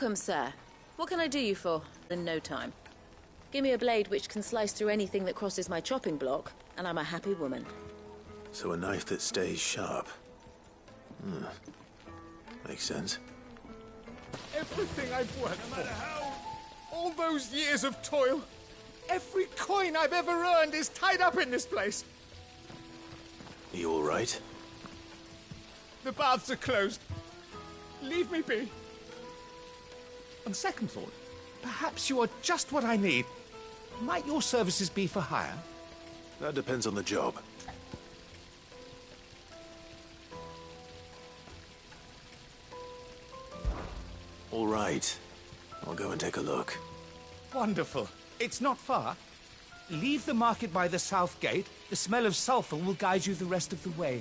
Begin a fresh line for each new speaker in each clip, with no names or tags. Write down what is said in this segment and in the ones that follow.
Welcome, sir. What can I do you for? In no time. Give me a blade which can slice through anything that crosses my chopping block, and I'm a happy woman.
So a knife that stays sharp. Makes sense.
Everything I've worked for, all those years of toil, every coin I've ever earned is tied up in this place.
You all right?
The baths are closed. Leave me be. On second thought, perhaps you are just what I need. Might your services be for hire?
That depends on the job. All right. I'll go and take a look.
Wonderful. It's not far. Leave the market by the south gate. The smell of sulfur will guide you the rest of the way.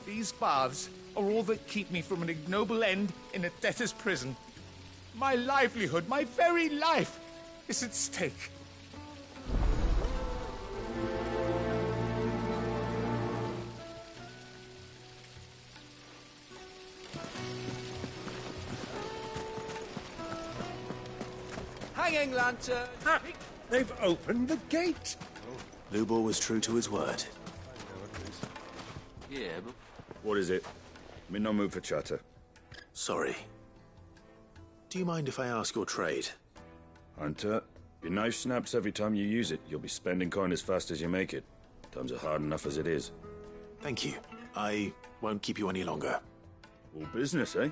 These baths are all that keep me from an ignoble end in a debtor's prison. My livelihood, my very life, is at stake. Hanging lantern!
Ha! They've opened the gate!
Lubor was true to his word.
Yeah, but...
What is it? I'm in no mood for chatter.
Sorry. Do you mind if I ask your trade?
Hunter, your knife snaps every time you use it. You'll be spending coin as fast as you make it. Times are hard enough as it is.
Thank you. I won't keep you any longer.
All business, eh?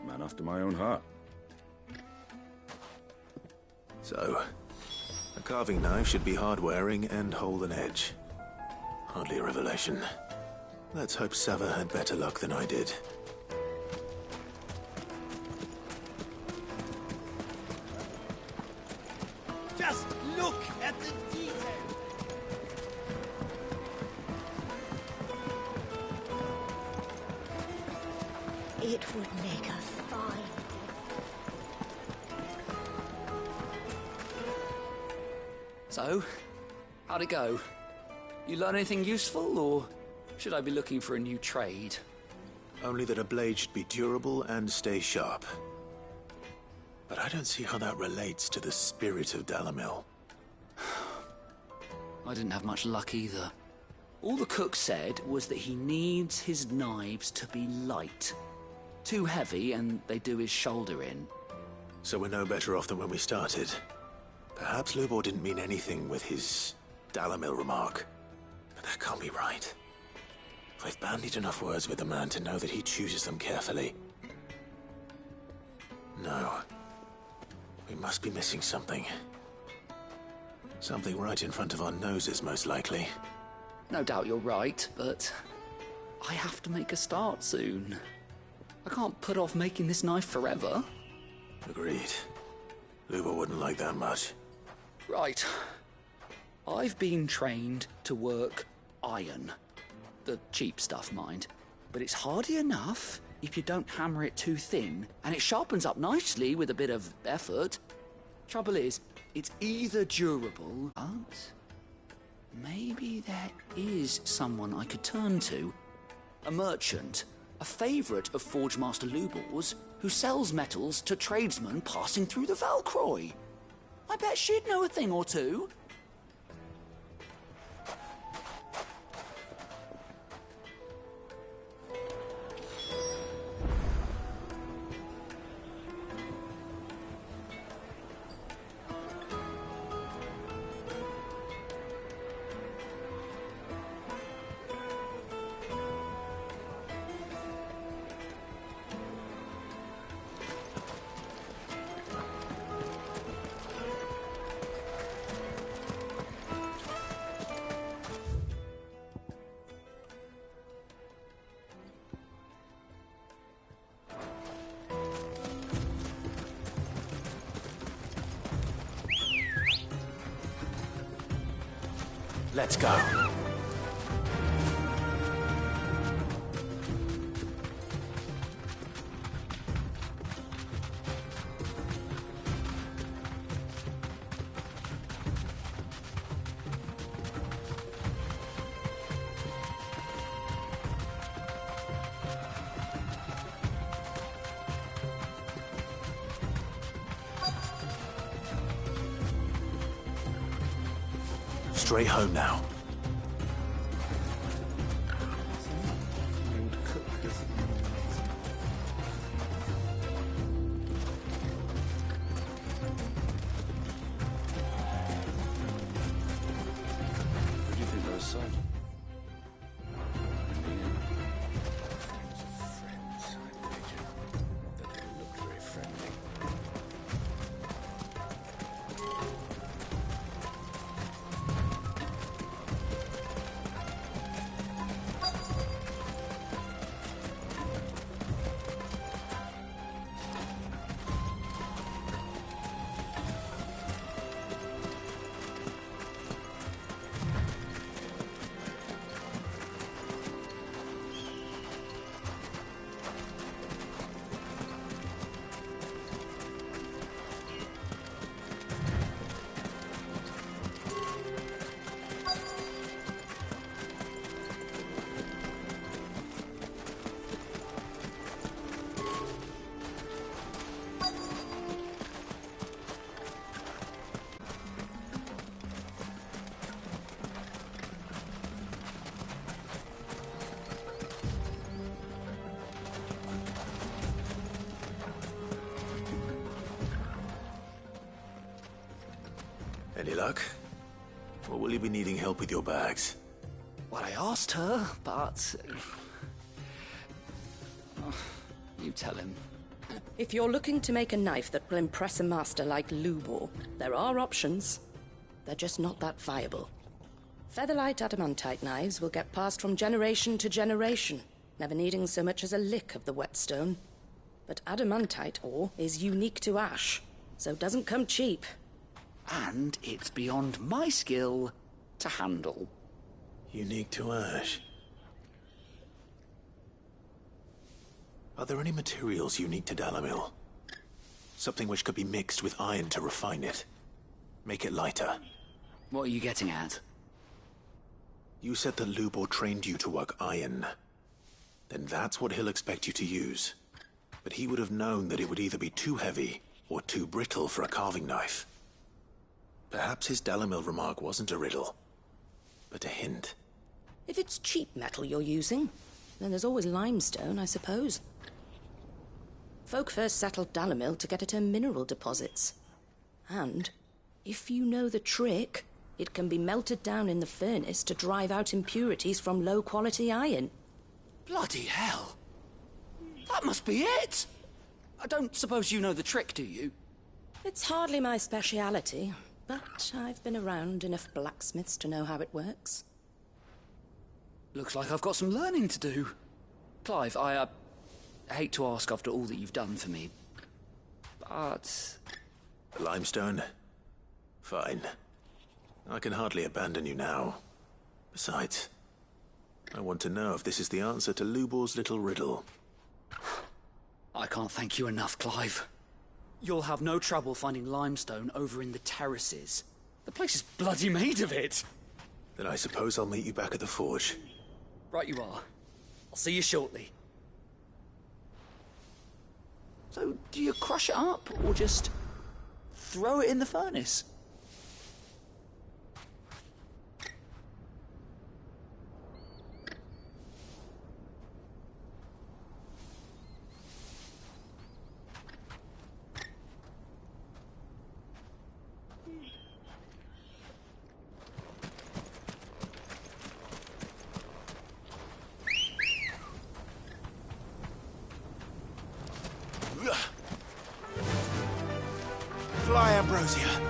Man after my own heart.
So, a carving knife should be hard-wearing and hold an edge. Hardly a revelation. Let's hope Sava had better luck than I did.
Just look at the detail!
It would make a fine...
So, how'd it go? You learn anything useful, or should I be looking for a new trade?
Only that a blade should be durable and stay sharp. But I don't see how that relates to the spirit of Dalamil.
I didn't have much luck either. All the cook said was that he needs his knives to be light. Too heavy and they do his shoulder in.
So we're no better off than when we started. Perhaps Lubor didn't mean anything with his Dalamil remark. But that can't be right. I've bandied enough words with the man to know that he chooses them carefully. No. We must be missing something. Something right in front of our noses, most likely.
No doubt you're right, but I have to make a start soon. I can't put off making this knife forever.
Agreed. Lubor wouldn't like that much.
Right. I've been trained to work iron. The cheap stuff, mind. But it's hardy enough if you don't hammer it too thin, and it sharpens up nicely with a bit of effort. Trouble is, it's either durable, but maybe there is someone I could turn to. A merchant, a favourite of Forge Master Lubor's, who sells metals to tradesmen passing through the Valcroy. I bet she'd know a thing or two.
Let's go. straight home now.
Who do you think those son?
Any luck? Or will you be needing help with your bags?
Well, I asked her, but... you tell him.
If you're looking to make a knife that will impress a master like Lubor, there are options. They're just not that viable. Featherlight adamantite knives will get passed from generation to generation, never needing so much as a lick of the whetstone. But adamantite ore is unique to ash, so it doesn't come cheap.
And it's beyond my skill to handle.
Unique to ash. Are there any materials unique to Dalamil? Something which could be mixed with iron to refine it. Make it lighter.
What are you getting at?
You said that Lubor trained you to work iron. Then that's what he'll expect you to use. But he would have known that it would either be too heavy or too brittle for a carving knife. Perhaps his Dalamil remark wasn't a riddle, but a hint.
If it's cheap metal you're using, then there's always limestone, I suppose. Folk first settled Dalamil to get at her mineral deposits. And, if you know the trick, it can be melted down in the furnace to drive out impurities from low-quality iron.
Bloody hell! That must be it! I don't suppose you know the trick, do you?
It's hardly my speciality, but I've been around enough blacksmiths to know how it works.
Looks like I've got some learning to do. Clive, I hate to ask after all that you've done for me, but...
Limestone? Fine. I can hardly abandon you now. Besides, I want to know if this is the answer to Lubor's little riddle.
I can't thank you enough, Clive. You'll have no trouble finding limestone over in the terraces. The place is bloody made of it.
Then I suppose I'll meet you back at the forge.
Right you are. I'll see you shortly. So, do you crush it up, or just throw it in the furnace?
Fly, Ambrosia.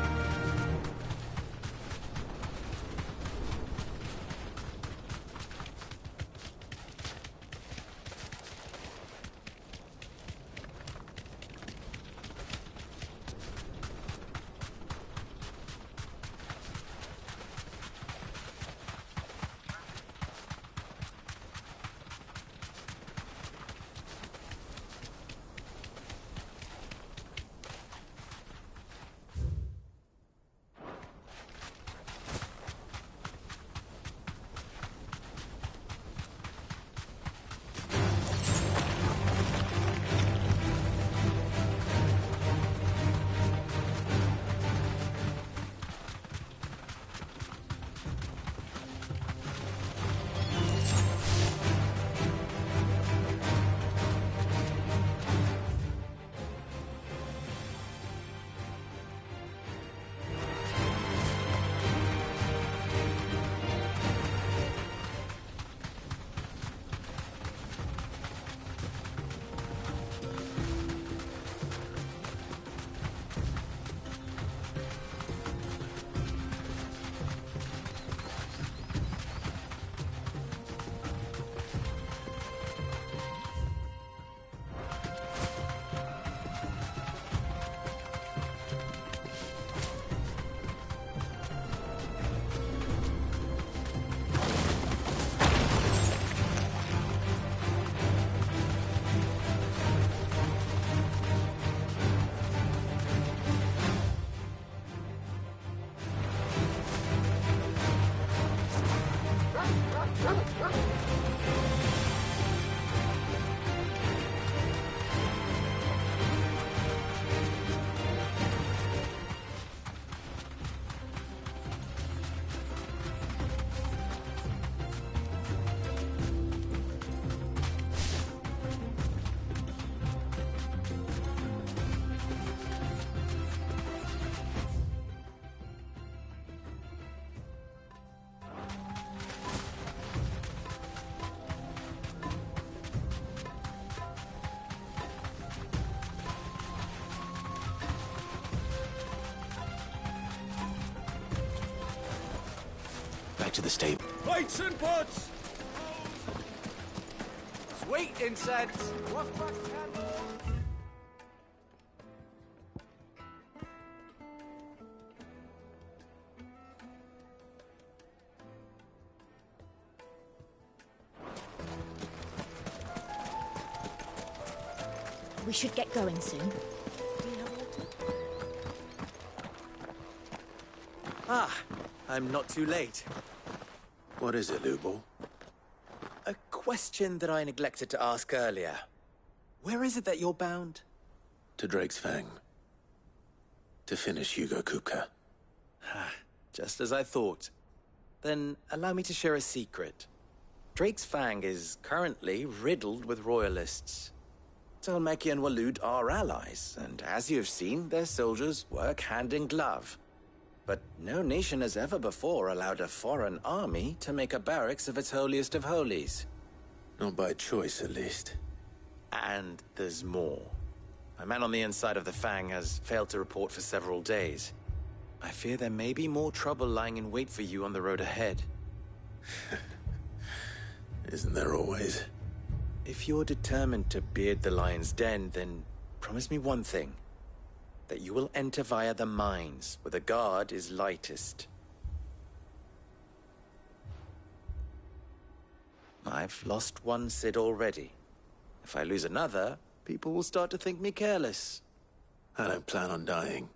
Back to the stable.
Plates and pots! Sweet incense!
We should get going soon.
Ah, I'm not too late.
What is it, Lubo?
A question that I neglected to ask earlier. Where is it that you're bound?
To Drake's Fang. To finish Hugo Kupka.
Just as I thought. Then allow me to share a secret. Drake's Fang is currently riddled with royalists. Talmeki and Walud are allies, and as you've seen, their soldiers work hand in glove. But no nation has ever before allowed a foreign army to make a barracks of its holiest of holies.
Not by choice, at least.
And there's more. A man on the inside of the Fang has failed to report for several days. I fear there may be more trouble lying in wait for you on the road ahead.
Isn't there always?
If you're determined to beard the lion's den, then promise me one thing. That you will enter via the mines, where the guard is lightest. I've lost one Cid already. If I lose another, people will start to think me careless.
I don't plan on dying.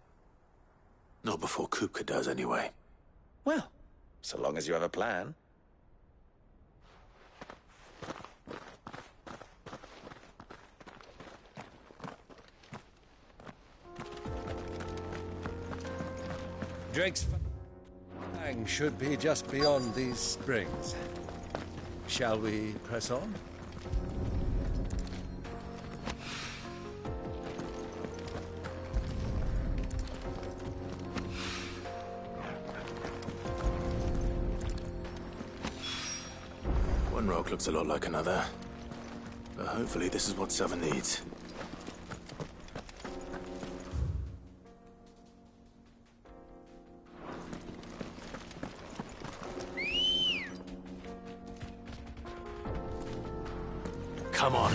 Not before Kupka does, anyway.
Well, so long as you have a plan.
Drake's Fang should be just beyond these springs. Shall we press on?
One rock looks a lot like another. But hopefully this is what Southern needs. Come on.